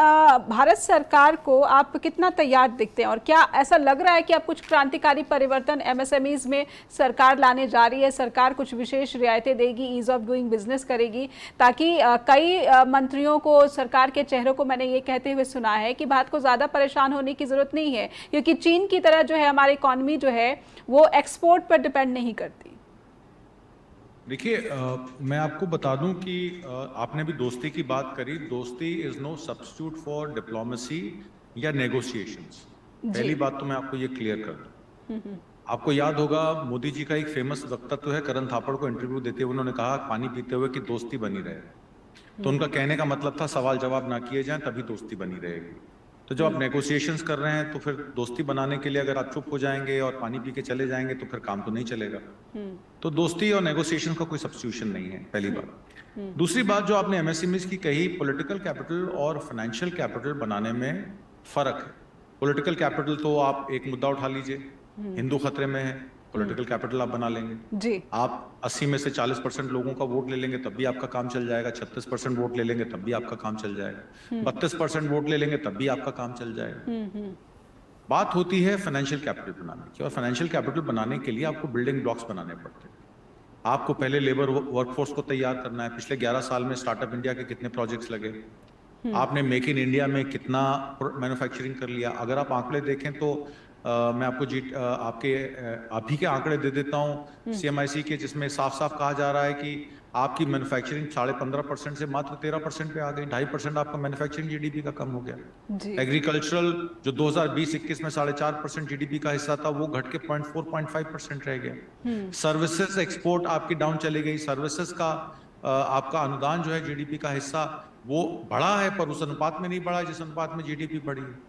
भारत सरकार को आप कितना तैयार दिखते हैं, और क्या ऐसा लग रहा है कि आप कुछ क्रांतिकारी परिवर्तन एमएसएमईज में सरकार लाने जा रही है? सरकार कुछ विशेष रियायतें देगी, ईज ऑफ डूइंग बिजनेस करेगी, ताकि कई मंत्रियों को, सरकार के चेहरों को मैंने ये कहते हुए सुना है कि भारत को ज़्यादा परेशान होने की जरूरत नहीं है, क्योंकि चीन की तरह जो है हमारी इकोनॉमी जो है वो एक्सपोर्ट पर डिपेंड नहीं करती। देखिए, मैं आपको बता दूं कि आपने भी दोस्ती की बात करी। दोस्ती is no substitute for diplomacy या नेगोशिएशंस। पहली बात तो मैं आपको ये क्लियर कर दूं। आपको याद होगा, मोदी जी का एक फेमस वक्तव्य है, करण थापड़ को इंटरव्यू देते हुए उन्होंने कहा पानी पीते हुए कि दोस्ती बनी रहे। तो उनका कहने का मतलब था सवाल जवाब ना किए जाएं तभी दोस्ती बनी रहेगी। तो जब आप नेगोशिएशंस कर रहे हैं तो फिर दोस्ती बनाने के लिए अगर आप चुप हो जाएंगे और पानी पी के चले जाएंगे तो फिर काम तो नहीं चलेगा। तो दोस्ती और नेगोशिएशन का कोई सब्स्टिट्यूशन नहीं है, पहली बात। दूसरी बात जो आपने एमएसएमईज की कही, पॉलिटिकल कैपिटल और फाइनेंशियल कैपिटल बनाने में फर्क है। पॉलिटिकल कैपिटल तो आप एक मुद्दा उठा लीजिए, हिंदू खतरे में है, पॉलिटिकल कैपिटल आप बना लेंगे जी। आप 80 में से 40% लोगों का वोट ले लेंगे तब भी आपका काम चल जाएगा, 36% वोट ले लेंगे तब भी आपका काम चल जाएगा, 32% वोट ले लेंगे तब भी आपका काम चल जाएगा। बात होती है फाइनेंशियल कैपिटल बनाने की, और फाइनेंशियल कैपिटल बनाने के लिए आपको बिल्डिंग ब्लॉक्स बनाने पड़ते हैं। आपको पहले लेबर वर्कफोर्स को तैयार करना है। पिछले 11 साल में स्टार्टअप इंडिया के कितने प्रोजेक्ट्स लगे, आपने मेक इन इंडिया में कितना मैन्युफैक्चरिंग कर लिया। अगर आप आंकड़े देखें तो मैं आपको आपके अभी के आंकड़े दे देता हूं सीएमआईसी के, जिसमें साफ साफ कहा जा रहा है कि आपकी मैन्युफैक्चरिंग 15.5% से मात्र 13% पे आ गई। 2.5% आपका मैन्युफैक्चरिंग जीडीपी का कम हो गया। एग्रीकल्चरल जो 2020-21 में 4.5% जीडीपी का हिस्सा था वो घट के 0.4-0.5% रह गया। सर्विसेज एक्सपोर्ट आपकी डाउन चली गई। सर्विसेज का आपका अनुदान जो है जीडीपी का हिस्सा वो बढ़ा है, पर उस अनुपात में नहीं बढ़ा जिस अनुपात में जीडीपी बढ़ी है।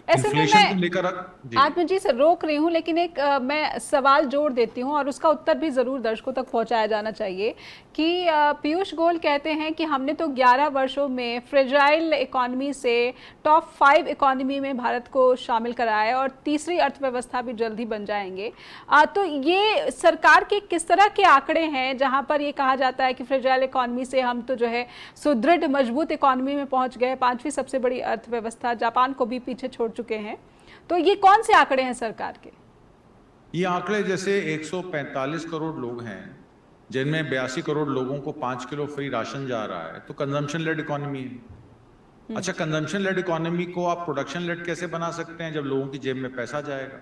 ऐसे में मैं आत्मजीत से रोक रही हूँ, लेकिन एक मैं सवाल जोड़ देती हूँ और उसका उत्तर भी जरूर दर्शकों तक पहुंचाया जाना चाहिए कि पीयूष गोयल कहते हैं कि हमने तो 11 वर्षों में फ्रेजाइल इकोनॉमी से टॉप 5 इकोनॉमी में भारत को शामिल कराया है और तीसरी अर्थव्यवस्था भी जल्द ही बन जाएंगे। तो ये सरकार के किस तरह के आंकड़े हैं जहां पर ये कहा जाता है कि फ्रेजाइल इकोनॉमी से हम तो जो है सुदृढ़ मजबूत इकोनॉमी में पहुंच गए, 5वीं सबसे बड़ी अर्थव्यवस्था, जापान को भी पीछे छोड़ चुके हैं। तो ये कौन से आंकड़े हैं सरकार के? ये आंकड़े जैसे 145 करोड़ लोग हैं जिनमें 82 करोड़ लोगों को 5 किलो फ्री राशन जा रहा है, तो कंजम्पशन लेड इकोनॉमी है। अच्छा, कंजम्पशन लेड इकोनॉमी को आप प्रोडक्शन लेड कैसे बना सकते हैं? जब लोगों की जेब में पैसा जाएगा,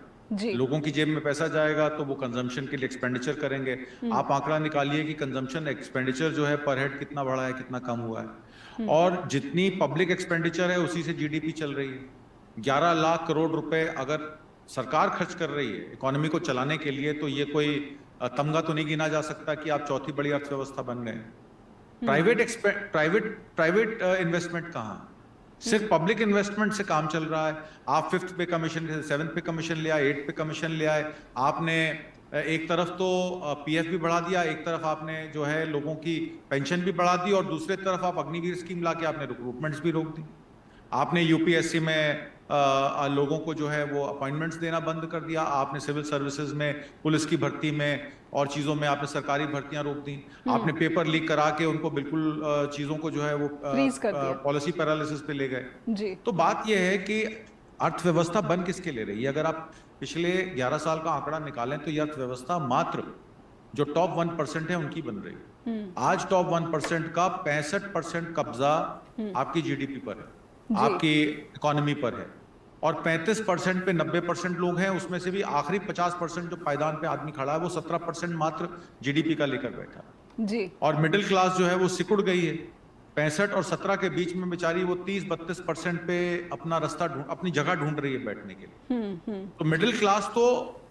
लोगों की जेब में पैसा जाएगा तो वो कंजम्पशन के लिए एक्सपेंडिचर करेंगे। आप आंकड़ा निकालिए कि कंजम्पशन एक्सपेंडिचर जो है पर हेड कितना बढ़ा है, कितना कम हुआ है, और जितनी पब्लिक एक्सपेंडिचर है उसी से जीडीपी चल रही है। 11 लाख करोड़ रुपए अगर सरकार खर्च कर रही है इकोनॉमी को चलाने के लिए, तो ये कोई तमगा तो नहीं गिना जा सकता कि आप चौथी बड़ी अर्थव्यवस्था बन गए। प्राइवेट इन्वेस्टमेंट कहाँ है? सिर्फ पब्लिक इन्वेस्टमेंट से काम चल रहा है। आप 5th पे कमीशन, 7th पे कमीशन ले आए, 8th पे कमीशन ले आए। आपने एक तरफ तो पीएफ भी बढ़ा दिया, एक तरफ आपने जो है लोगों की पेंशन भी बढ़ा दी, और दूसरी तरफ आप अग्निवीर स्कीम लाके आपने रिक्रूटमेंट्स भी रोक दी। आपने यूपीएससी में लोगों को जो है वो अपॉइंटमेंट्स देना बंद कर दिया। आपने सिविल सर्विसेज में, पुलिस की भर्ती में और चीज़ों में आपने सरकारी भर्तियां रोक दी। आपने पेपर लीक करा के उनको बिल्कुल चीज़ों को जो है वो फ्रीज कर दिया, पॉलिसी पैरालिसिस पे ले गए जी। तो बात यह है कि अर्थव्यवस्था बन किसके ले रही है? अगर आप पिछले 11 साल का आंकड़ा निकालें तो ये अर्थव्यवस्था मात्र जो टॉप 1% है उनकी बन रही है। आज टॉप 1% का 65% कब्जा आपकी जीडीपी पर है, आपकी इकोनॉमी पर है, और 35% पे 90% लोग हैं। उसमें से भी आखिरी 50% जो पायदान पे आदमी खड़ा है वो 17% मात्र जीडीपी का लेकर बैठा जी। और मिडिल क्लास जो है वो सिकुड़ गई है। 65 और 17 के बीच में बेचारी वो 30-32% पे अपना रास्ता अपनी जगह ढूंढ रही है बैठने के लिए। तो मिडिल क्लास तो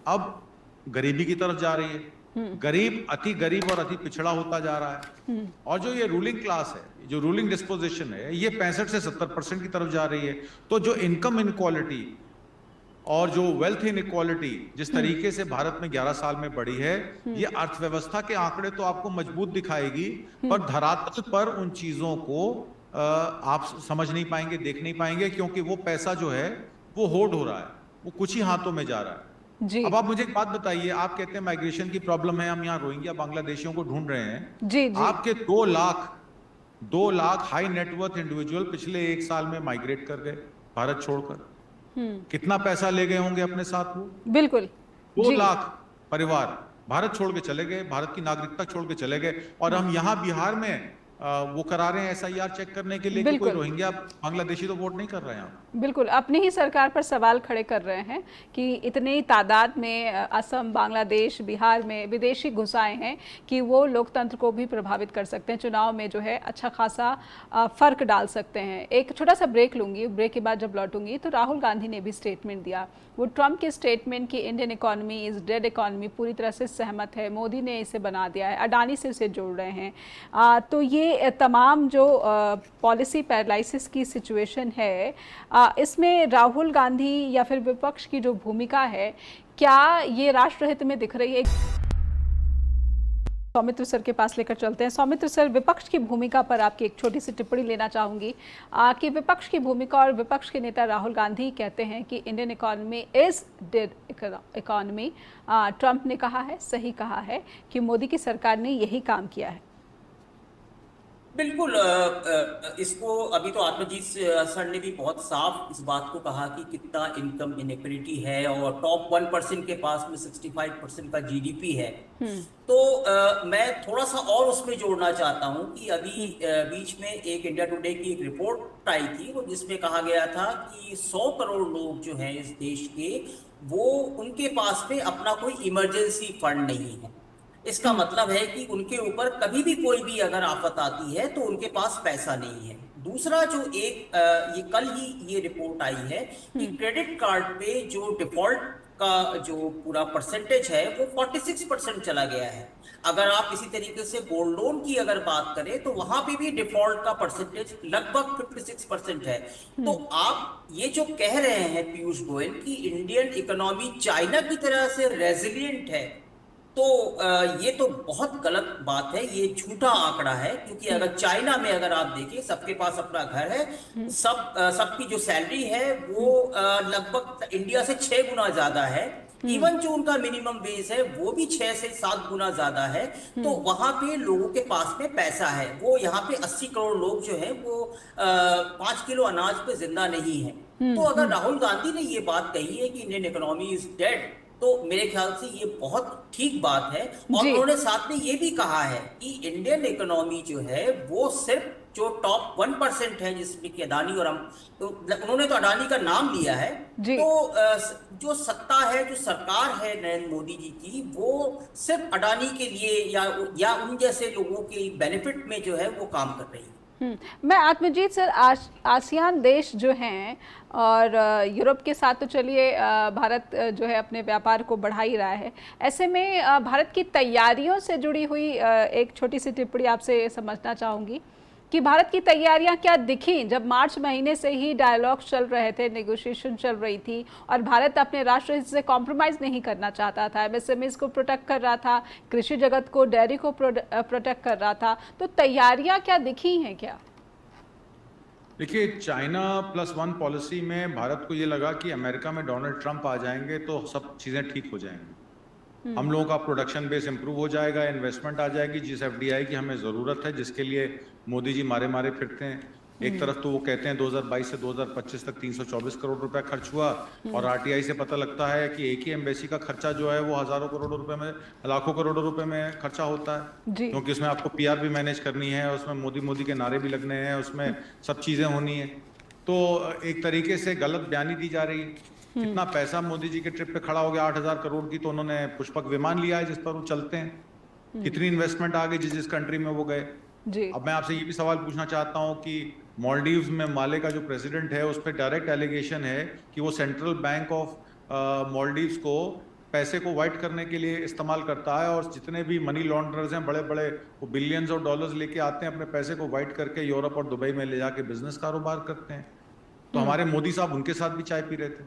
अब गरीबी की तरफ जा रही है। गरीब और अति पिछड़ा होता जा रहा है। और जो ये रूलिंग क्लास है, जो रूलिंग डिस्पोजिशन है, ये 65 से 70% की तरफ जा रही है। तो जो इनकम इनक्वालिटी और जो वेल्थ इनइक्वालिटी जिस तरीके से भारत में 11 साल में बढ़ी है, ये अर्थव्यवस्था के आंकड़े तो आपको मजबूत दिखाएगी, पर धरातल पर उन चीजों को आप समझ नहीं पाएंगे, देख नहीं पाएंगे, क्योंकि वो पैसा जो है वो होर्ड हो रहा है, वो कुछ ही हाथों में जा रहा है। जी। अब आप मुझे एक बात बताइए, आप कहते हैं माइग्रेशन की प्रॉब्लम है, हम यहाँ रोहिंग्या बांग्लादेशियों को ढूंढ रहे हैं। जी, जी। आपके 2 लाख हाई नेटवर्थ इंडिविजुअल पिछले 1 साल में माइग्रेट कर गए भारत छोड़कर। कितना पैसा ले गए होंगे अपने साथ वो? बिल्कुल 2 लाख परिवार भारत छोड़ के चले गए, भारत की नागरिकता छोड़ के चले गए। और हम यहाँ बिहार में वो करा रहे हैं एसआईआर चेक करने के लिए कि कोई रोहिंग्या बांग्लादेशी तो वोट नहीं कर रहे हैं। बिल्कुल अपनी ही सरकार पर सवाल खड़े कर रहे हैं कि इतनी तादाद में असम, बांग्लादेश, बिहार में विदेशी घुस आए हैं कि वो लोकतंत्र को भी प्रभावित कर सकते हैं, चुनाव में जो है अच्छा खासा फर्क डाल सकते हैं। एक छोटा सा ब्रेक लूंगी, ब्रेक के बाद जब लौटूंगी तो राहुल गांधी ने भी स्टेटमेंट दिया। वो ट्रंप के स्टेटमेंट की Indian economy is dead economy पूरी तरह से सहमत है, मोदी ने इसे बना दिया है, अडानी से इसे जोड़ रहे हैं। तो ये तमाम जो पॉलिसी पैरालिसिस की सिचुएशन है, इसमें राहुल गांधी या फिर विपक्ष की जो भूमिका है, क्या ये राष्ट्रहित में दिख रही है? सौमित्र सर के पास लेकर चलते हैं। सौमित्र सर, विपक्ष की भूमिका पर आपकी एक छोटी सी टिप्पणी लेना चाहूंगी कि विपक्ष की भूमिका, और विपक्ष के नेता राहुल गांधी कहते हैं कि Indian economy is dead economy. Trump ने कहा है, सही कहा है, कि मोदी की सरकार ने यही काम किया है। बिल्कुल, इसको अभी तो आत्मजीत सर ने भी बहुत साफ इस बात को कहा कि कितना इनकम इनइक्वालिटी है, और टॉप 1% के पास में 65% का जीडीपी है। तो मैं थोड़ा सा और उसमें जोड़ना चाहता हूं कि अभी बीच में एक इंडिया टुडे की एक रिपोर्ट आई थी, वो जिसमें कहा गया था कि 100 करोड़ लोग जो हैं इस देश के, वो उनके पास में अपना कोई इमरजेंसी फंड नहीं है। इसका मतलब है कि उनके ऊपर कभी भी कोई भी अगर आफत आती है तो उनके पास पैसा नहीं है। दूसरा जो ये कल ही ये रिपोर्ट आई है कि क्रेडिट कार्ड पे जो डिफॉल्ट का जो पूरा परसेंटेज है वो 46% चला गया है। अगर आप इसी तरीके से गोल्ड लोन की अगर बात करें तो वहां पे भी डिफॉल्ट का परसेंटेज लगभग 56% है। तो आप ये जो कह रहे हैं पीयूष गोयल कि इंडियन इकोनॉमी चाइना की तरह से रेजिलिएंट है, तो ये तो बहुत गलत बात है, ये झूठा आंकड़ा है। क्योंकि अगर चाइना में अगर आप देखिए, सबके पास अपना घर है, सबकी जो सैलरी है वो लगभग इंडिया से 6 गुना ज्यादा है। इवन जो उनका मिनिमम वेज है वो भी 6 से 7 गुना ज्यादा है। तो वहां पे लोगों के पास में पैसा है। वो यहाँ पे 80 करोड़ लोग जो हैं वो 5 किलो अनाज पे जिंदा नहीं है। तो अगर राहुल गांधी ने ये बात कही है कि इंडियन इकोनॉमी इज डेड, तो मेरे ख्याल से ये बहुत ठीक बात है। और उन्होंने साथ में ये भी कहा है कि इंडियन इकोनॉमी जो है वो सिर्फ जो टॉप 1% है, जिसमें कि अडानी और हम, तो उन्होंने तो अडानी का नाम लिया है। तो जो सत्ता है, जो सरकार है नरेंद्र मोदी जी की, वो सिर्फ अडानी के लिए या उन जैसे लोगों के बेनिफिट में जो है वो काम कर रही है। मैं आत्मजीत सर, आसियान देश जो हैं और यूरोप के साथ तो चलिए भारत जो है अपने व्यापार को बढ़ा ही रहा है। ऐसे में भारत की तैयारियों से जुड़ी हुई एक छोटी सी टिप्पणी आपसे समझना चाहूँगी कि भारत की तैयारियां क्या दिखी जब मार्च महीने से ही डायलॉग चल रहे थे, नेगोशिएशन चल रही थी और भारत अपने राष्ट्र हित से कॉम्प्रोमाइज़ नहीं करना चाहता था, एमएसएमईज को प्रोटेक्ट कर रहा था, कृषि जगत को, डेयरी को प्रोटेक्ट कर रहा था। तो तैयारियां क्या दिखी हैं क्या? देखिए, चाइना+1 पॉलिसी में भारत को ये लगा कि अमेरिका में डोनाल्ड ट्रंप आ जाएंगे तो सब चीज़ें ठीक हो जाएंगी, हम लोगों का प्रोडक्शन बेस इंप्रूव हो जाएगा, इन्वेस्टमेंट आ जाएगी जिस एफडीआई की हमें ज़रूरत है, जिसके लिए मोदी जी मारे मारे फिरते हैं। एक तरफ तो वो कहते हैं 2022 से 2025 तक 324 करोड़ रुपया खर्च हुआ और आरटीआई से पता लगता है कि एक ही एम्बेसी का खर्चा जो है वो हज़ारों करोड़ रुपए में, लाखों करोड़ों रुपए में खर्चा होता है, क्योंकि उसमें आपको पीआर भी मैनेज करनी है, उसमें मोदी मोदी के नारे भी लगने हैं, उसमें सब चीज़ें होनी है। तो एक तरीके से गलत बयानी दी जा रही है। कितना पैसा मोदी जी के ट्रिप पे खड़ा हो गया, 8,000 करोड़ की, तो उन्होंने पुष्पक विमान लिया है जिस पर वो चलते हैं। कितनी इन्वेस्टमेंट आ गई जिस जिस कंट्री में वो गए। अब मैं आपसे ये भी सवाल पूछना चाहता हूँ कि मालदीव्स में माले का जो प्रेसिडेंट है उस पर डायरेक्ट एलिगेशन है कि वो सेंट्रल बैंक ऑफ मालदीव्स को पैसे को वाइट करने के लिए इस्तेमाल करता है और जितने भी मनी लॉन्ड्रर्स हैं बड़े बड़े, वो बिलियंस ऑफ डॉलर्स लेके आते हैं, अपने पैसे को वाइट करके यूरोप और दुबई में ले जाके बिजनेस कारोबार करते हैं। तो हमारे मोदी साहब उनके साथ भी चाय पी रहे थे।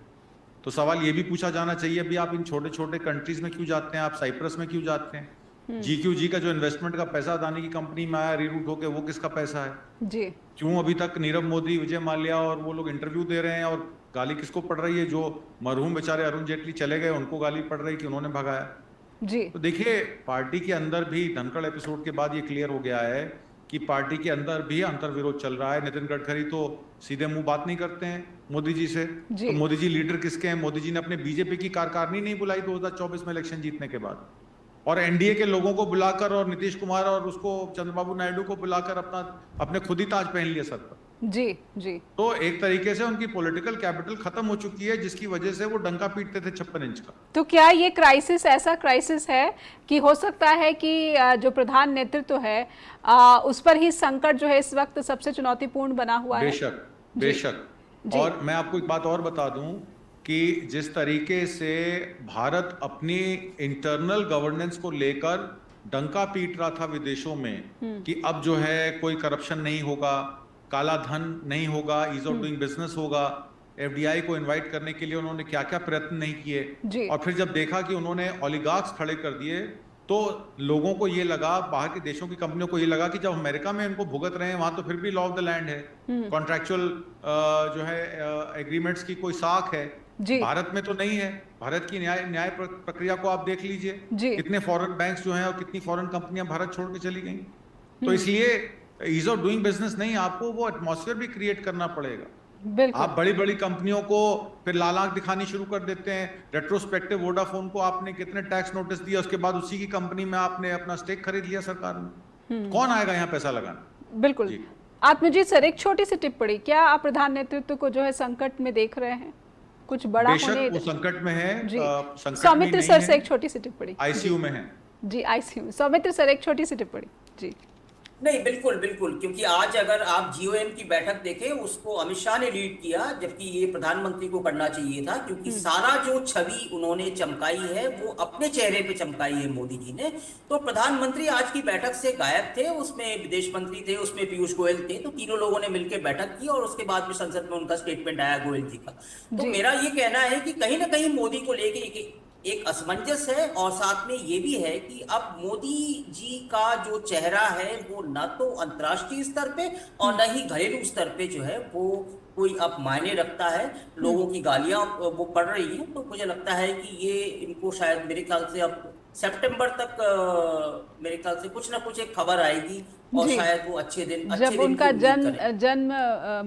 तो सवाल ये भी पूछा जाना चाहिए, अभी आप इन छोटे छोटे कंट्रीज में क्यों जाते हैं, आप साइप्रस में क्यों जाते हैं? GQG का जो इन्वेस्टमेंट का पैसा अदानी की कंपनी में आया रीरूट होके, वो किसका पैसा है जी? क्यों अभी तक नीरव मोदी, विजय माल्या और वो लोग इंटरव्यू दे रहे हैं और गाली किसको पड़ रही है? जो मरहूम बेचारे अरुण जेटली चले गए उनको गाली पड़ रही कि उन्होंने भगाया जी। तो देखिए, पार्टी के अंदर भी धनखड़ एपिसोड के बाद ये क्लियर हो गया है कि पार्टी के अंदर भी अंतर्विरोध चल रहा है। नितिन गडकरी तो सीधे मुंह बात नहीं करते हैं मोदी जी से, तो मोदी जी लीडर किसके हैं? मोदी जी ने अपने बीजेपी की कारकारिणी नहीं बुलाई 2024 में इलेक्शन जीतने के बाद, और एनडीए के लोगों को बुलाकर और नीतीश कुमार और उसको चंद्रबाबू नायडू को बुलाकर अपने खुद ही ताज पहन लिया सर पर जी। तो एक तरीके से उनकी पॉलिटिकल कैपिटल खत्म हो चुकी है, जिसकी वजह से वो डंका पीटते थे 56 इंच का। तो क्या ये क्राइसिस ऐसा क्राइसिस है कि हो सकता है कि जो प्रधान नेतृत्व है उस पर ही संकट जो है इस वक्त सबसे चुनौतीपूर्ण बना हुआ है? बेशक। और मैं आपको एक बात और बता दूं कि जिस तरीके से भारत अपनी इंटरनल गवर्नेंस को लेकर डंका पीट रहा था विदेशों में कि अब जो है कोई करप्शन नहीं होगा, काला धन नहीं होगा, ईज ऑफ डूइंग बिजनेस होगा, एफडीआई को इनवाइट करने के लिए उन्होंने क्या क्या प्रयत्न नहीं किए, और फिर जब देखा कि उन्होंने ओलिगार्क्स खड़े कर दिए तो लोगों को ये लगा, बाहर के देशों की कंपनियों को ये लगा कि जब अमेरिका में इनको भुगत रहे हैं वहां तो फिर भी लॉ ऑफ द लैंड है, कॉन्ट्रैक्चुअल जो है एग्रीमेंट्स की कोई साख है, भारत में तो नहीं है। भारत की न्याय प्रक्रिया को आप देख लीजिए, कितने फॉरेन बैंक्स जो हैं और कितनी फॉरेन कंपनियां भारत छोड़ के चली गई। तो इसलिए ईज ऑफ डूइंग बिजनेस नहीं, आपको वो एटमॉस्फेयर भी क्रिएट करना पड़ेगा। आप बड़ी बड़ी कंपनियों को फिर लाल आंख दिखानी शुरू कर देते हैं। रेट्रोस्पेक्टिव वोडाफोन को आपने कितने टैक्स नोटिस दिया, उसके बाद उसी की कंपनी में आपने अपना स्टेक खरीद लिया सरकार में। कौन आएगा यहाँ पैसा लगाना? बिल्कुल। आत्मजीत सर, एक छोटी सी टिप्पणी, क्या आप प्रधान नेतृत्व को जो है संकट में देख रहे हैं? कुछ बड़ा होने? वो संकट में है। सौमित्र सर से एक छोटी सी टिप्पणी। आईसीयू में है जी, आईसीयू। सौमित्र सर, एक छोटी सी टिप्पणी जी। नहीं, बिल्कुल बिल्कुल, क्योंकि आज अगर आप जीओएम की बैठक देखें उसको अमित शाह ने लीड किया, जबकि ये प्रधानमंत्री को करना चाहिए था, क्योंकि सारा जो छवि उन्होंने चमकाई है वो अपने चेहरे पे चमकाई है मोदी जी ने। तो प्रधानमंत्री आज की बैठक से गायब थे, उसमें विदेश मंत्री थे, उसमें पीयूष गोयल थे, तो तीनों लोगों ने मिलकर बैठक की और उसके बाद में संसद में उनका स्टेटमेंट आया गोयल जी का। तो मेरा ये कहना है कि कहीं ना कहीं मोदी को लेके एक असमंजस है, और साथ में ये भी है कि अब मोदी जी का जो चेहरा है वो न तो अंतर्राष्ट्रीय स्तर पे और न ही घरेलू स्तर पे जो है वो कोई अब मायने रखता है। लोगों की गालियां वो पड़ रही हैं, तो मुझे लगता है कि ये इनको शायद मेरे ख्याल से अब सितंबर तक मेरे ख्याल से कुछ ना कुछ एक खबर आएगी और शायद वो अच्छे दिन जब उनका जन्म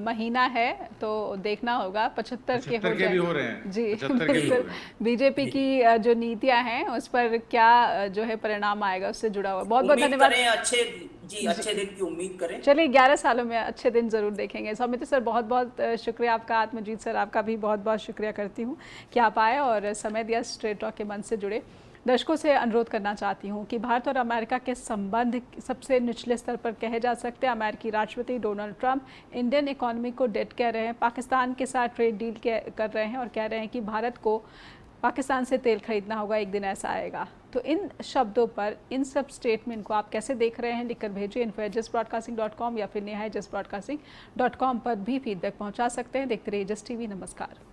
महीना है तो देखना होगा। 75 के हो रहे हैं जी। बिल्कुल, बीजेपी की जो नीतियां हैं उस पर क्या जो है परिणाम आएगा उससे जुड़ा हुआ। बहुत बहुत धन्यवाद। अच्छे दिन की उम्मीद करें। चलिए, 11 सालों में अच्छे दिन जरूर देखेंगे। सौमित्र सर, बहुत बहुत शुक्रिया आपका। आत्मजीत सर, आपका भी बहुत बहुत शुक्रिया करती हूँ कि आप आए और समय दिया, स्ट्रेट टॉक के मंच से जुड़े। दर्शकों से अनुरोध करना चाहती हूँ कि भारत और अमेरिका के संबंध सबसे निचले स्तर पर कहे जा सकते हैं। अमेरिकी राष्ट्रपति डोनाल्ड ट्रंप इंडियन इकोनॉमी को डेड कह रहे हैं, पाकिस्तान के साथ ट्रेड डील कर रहे हैं और कह रहे हैं कि भारत को पाकिस्तान से तेल खरीदना होगा, एक दिन ऐसा आएगा। तो इन शब्दों पर, इन सब स्टेटमेंट को आप कैसे देख रहे हैं, लिखकर भेजिए info@justbroadcasting.com या फिर neha@justbroadcasting.com पर भी फीडबैक पहुंचा सकते हैं। देखते रहिए जस्ट टीवी। नमस्कार।